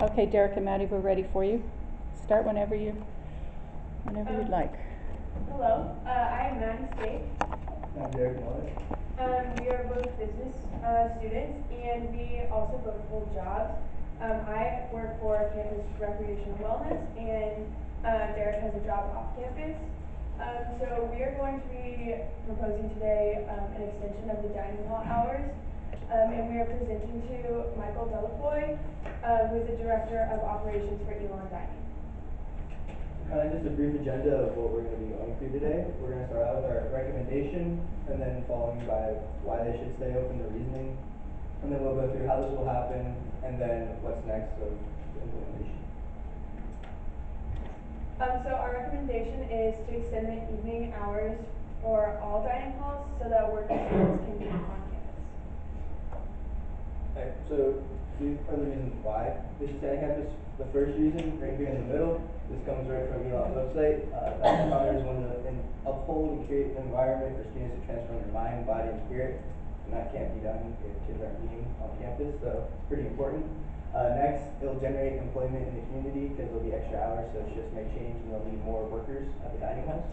Okay, Derek and Maddie, we're ready for you. Start whenever you'd like. Hello, I am Maddie Spade. I'm Derek Muller. We are both business students, and we also both hold jobs. I work for campus recreation and wellness, and Derek has a job off campus. So we are going to be proposing today an extension of the dining hall hours, and we are presenting to Michael Delafoy, who is the Director of Operations for Elon Dining. Kind of just a brief agenda of what we're going to be going through today. We're going to start out with our recommendation, and then following by why they should stay open, the reasoning, and then we'll go through how this will happen, and then what's next of the implementation. So our recommendation is to extend the evening hours for all dining halls so that working students can be on campus. Okay, so these are the reasons why they should stay on campus. The first reason, right here in the middle, this comes right from Elon's website. That founders want to uphold and create an environment for students to transform their mind, body, and spirit, and that can't be done if kids aren't eating on campus, so it's pretty important. Next, it'll generate employment in the community because there'll be extra hours, so shifts may change and they'll need more workers at the dining halls.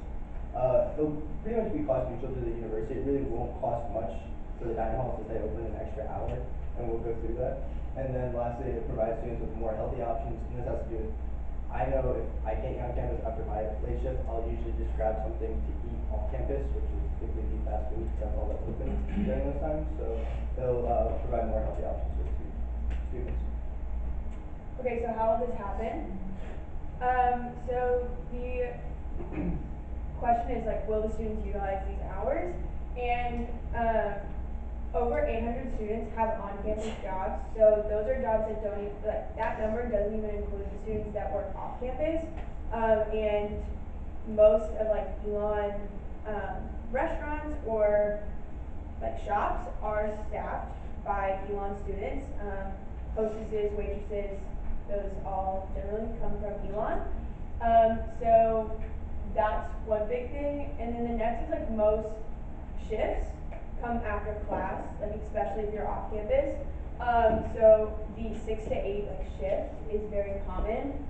It'll pretty much be cost neutral to the university. It really won't cost much for the dining halls to stay open an extra hour, and we'll go through that. And then lastly, it provides students with more healthy options, and this has to do with, I know if I can't get on campus after my late shift, I'll usually just grab something to eat off campus, which is typically be fast food, because that's all that's open during those times. So it'll provide more healthy options for the students. Okay, so how will this happen? So the question is like, will the students utilize these hours? And over 800 students have on-campus jobs, so those are jobs that don't even, like, that number doesn't even include the students that work off campus. And most of like Elon restaurants or like shops are staffed by Elon students. Hostesses, waitresses, those all generally come from Elon. So that's one big thing. And then the next is like most shifts come after class, like especially if you're off campus. So the 6 to 8 like shift is very common,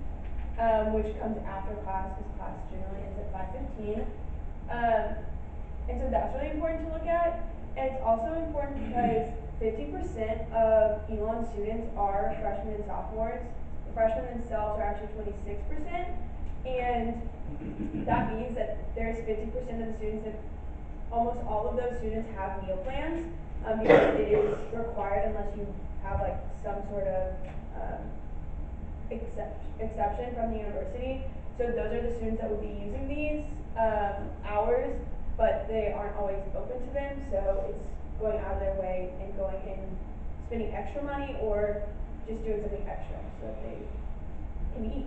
which comes after class because class generally ends at 5:15. And so that's really important to look at. And it's also important because 50% of Elon students are freshmen and sophomores. The freshmen themselves are actually 26%. And that means that there's 50% of the students that almost all of those students have meal plans because it is required unless you have like some sort of exception from the university. So those are the students that would be using these hours, but they aren't always open to them. So it's going out of their way and going and spending extra money or just doing something extra so that they can eat.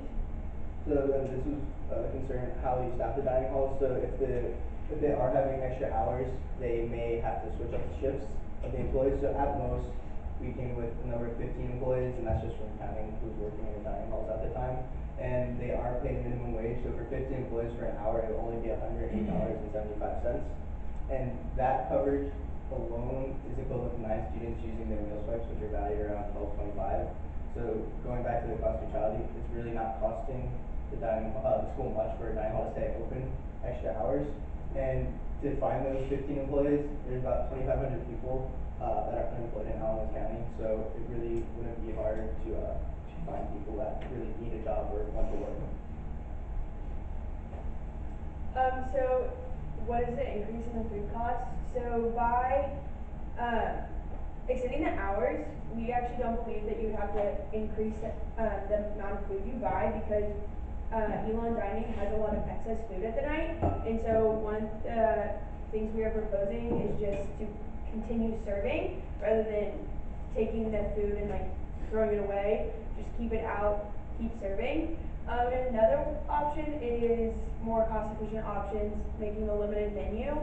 So this was a concern how you staff the dining halls. So if they are having extra hours, they may have to switch up the shifts of the employees. So at most, we came with a number of 15 employees, and that's just from counting who's working in the dining halls at the time. And they are paid minimum wage, so for 50 employees for an hour, it would only be $108.75. And that coverage alone is equivalent to 9 students using their meal swipes, which are valued around $12.25. So going back to the cost neutrality, it's really not costing the school much for a dining hall to stay open extra hours. And to find those 15 employees, there's about 2,500 people that are unemployed in Allen County, so it really wouldn't be hard to find people that really need a job or want to work. So what is the increase in the food cost? So by extending the hours, we actually don't believe that you have to increase the amount of food you buy because Elon Dining has a lot of excess food at the night, and so one of the things we are proposing is just to continue serving rather than taking the food and like throwing it away. Just keep it out, keep serving. And another option is more cost-efficient options, making a limited menu.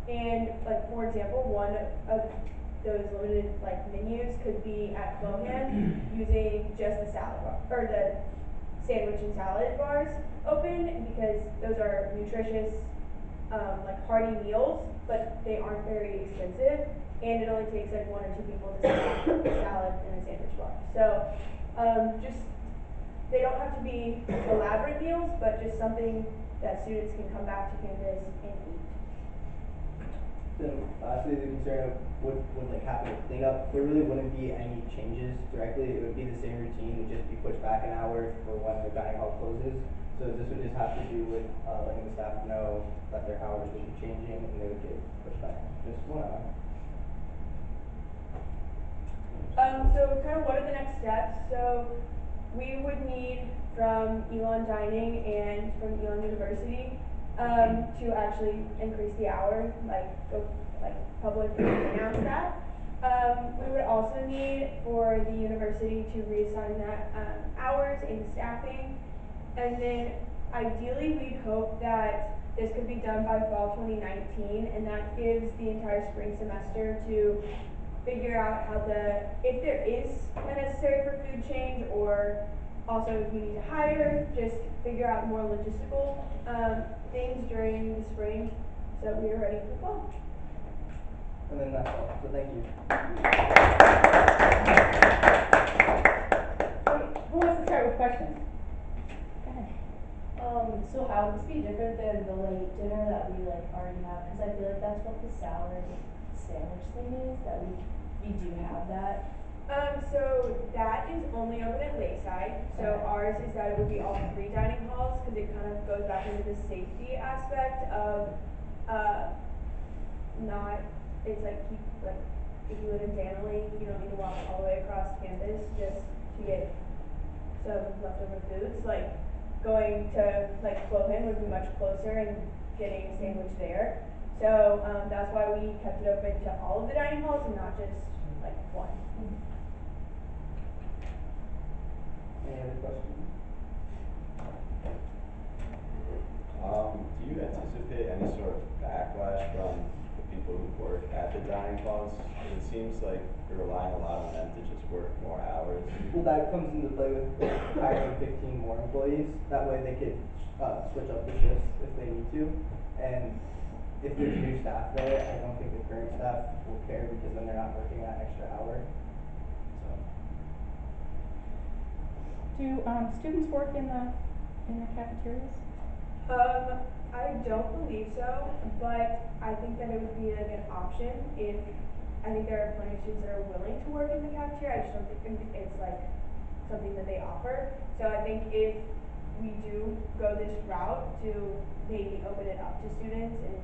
And like for example, one of those limited like menus could be at Lohan using just the salad bar or the sandwich and salad bars open because those are nutritious, like hearty meals, but they aren't very expensive, and it only takes like 1 or 2 people to stack a salad and a sandwich bar. So just they don't have to be elaborate meals, but just something that students can come back to campus and eat. Then lastly, the concern of would like happen with cleanup, there really wouldn't be any changes directly. It would be the same routine, it would just be pushed back an hour for when the dining hall closes. So this would just have to do with letting the staff know that their hours would be changing and they would get pushed back just 1 hour. So kind of what are the next steps? So we would need from Elon Dining and from Elon University to actually increase the hour, like publicly announce that. We would also need for the university to reassign that hours and staffing, and then ideally we'd hope that this could be done by fall 2019, and that gives the entire spring semester to figure out how if there is a necessary for food change, or also if we need to hire, just figure out more logistical things during the spring so we are ready for fall. And then that's all, so thank you. Who wants to start with questions? Go ahead. So how would this be different than the late dinner that we like already have? Because I feel like that's what the salad sandwich thing is, that we do have that. So that is only open at Lakeside. So Okay. ours is that it would be all 3 dining halls, because it kind of goes back into the safety aspect of not, it's like if you live in Danley, you don't need to walk all the way across campus just to get some leftover foods. Like going to like Clohan would be much closer and getting a sandwich there. So that's why we kept it open to all of the dining halls and not just like one. Any other questions? Do you anticipate any sort of backlash from the people who work at the dining halls? Because it seems like you're relying a lot on them to just work more hours. Well, that comes into play with hiring 15 more employees. That way they could switch up the shifts if they need to. And if there's new staff there, I don't think the current staff will care, because then they're not working that extra hour. So. Do students work in the cafeterias? I don't believe so, but I think that it would be a good option if, I think there are plenty of students that are willing to work in the cafeteria. I just don't think it's like something that they offer. So I think if we do go this route to maybe open it up to students, and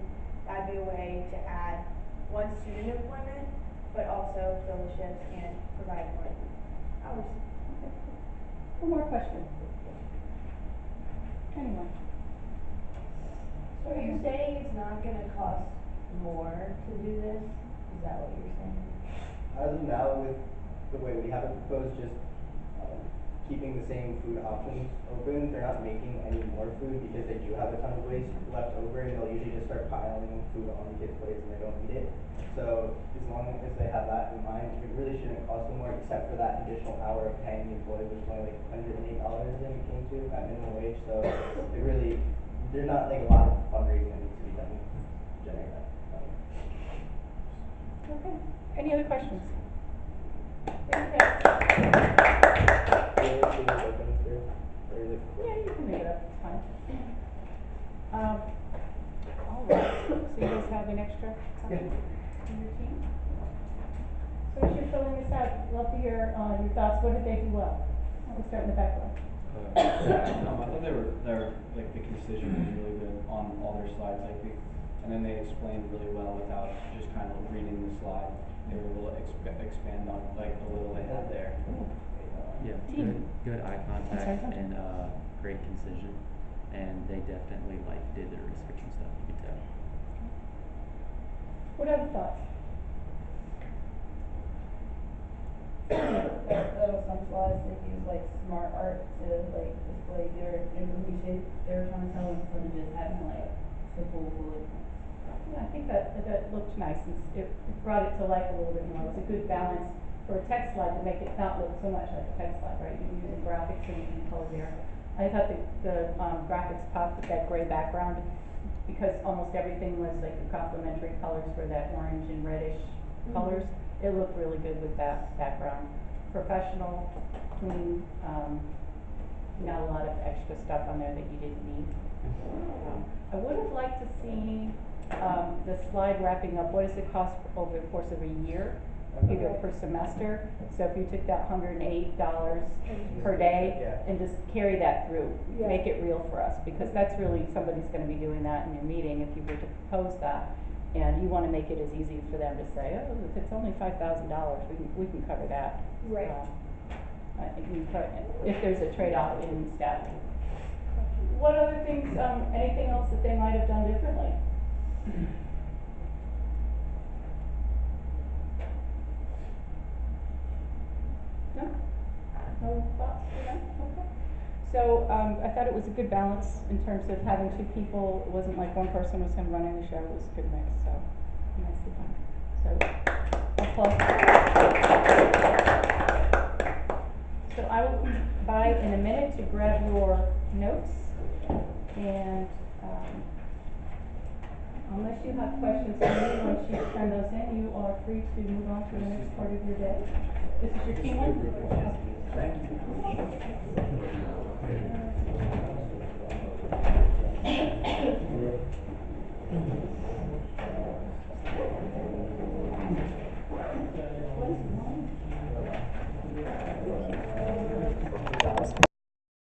that'd be a way to add one student employment, but also fill the shifts and provide more hours. Okay. One more question. Anyone? So are you saying it's not gonna cost more to do this? Is that what you're saying? As of now, with the way we have it proposed, just keeping the same food options open, they're not making any more food because they do have a ton of waste left over, and they'll usually just start piling food on the kids' plates and they don't eat it. So as long as they have that in mind, it really shouldn't cost them more, except for that additional hour of paying the employees, which is only like $108 I think it came to at minimum wage. So it really, there's not like a lot of fundraising that needs to be done to generate that money. Okay. Any other questions? Thank you. Yeah, you can make it up, it's fine. All right, so you guys have an extra copy in your team? So as you're filling this out, love to hear your thoughts. What did they do well? We'll start in the back row. I thought they were like the concision was really good on all their slides, and then they explained really well without just kind of reading the slide. They were able to expand on like the little they had there. Yeah, Team. good eye sorry, contact go ahead. and great concision, and they definitely did their research and stuff. You could tell. What other thoughts? Some slides that use like smart art to like display their information. They were trying to tell us instead of just having like simple bullet points. Yeah, I think that looked nice, and it brought it to life a little bit more. It was a good balance for a text slide to make it not look so much like a text slide, right? You're using graphics and color there. I thought the graphics popped with that gray background, because almost everything was like the complementary colors for that orange and reddish colors. It looked really good with that background. Professional, clean, not a lot of extra stuff on there that you didn't need. I would have liked to see, the slide wrapping up, what does it cost over the course of a year, either per semester? So if you took that $108 per day Yeah. and just carry that through, Yeah. make it real for us, because that's really, somebody's gonna be doing that in your meeting if you were to propose that. And you wanna make it as easy for them to say, oh, if it's only $5,000, we can cover that. Right. I think if there's a trade-off in staffing. What other things, anything else that they might have done differently? No? No thoughts for them? Okay. So, I thought it was a good balance in terms of having two people. It wasn't like one person was kind of running the show. It was a good mix, so nicely done. So, applause. So I will come by in a minute to grab your notes, and, unless you have questions for me, once you turn those in, you are free to move on to the next part of your day. This is your team one? Thank you.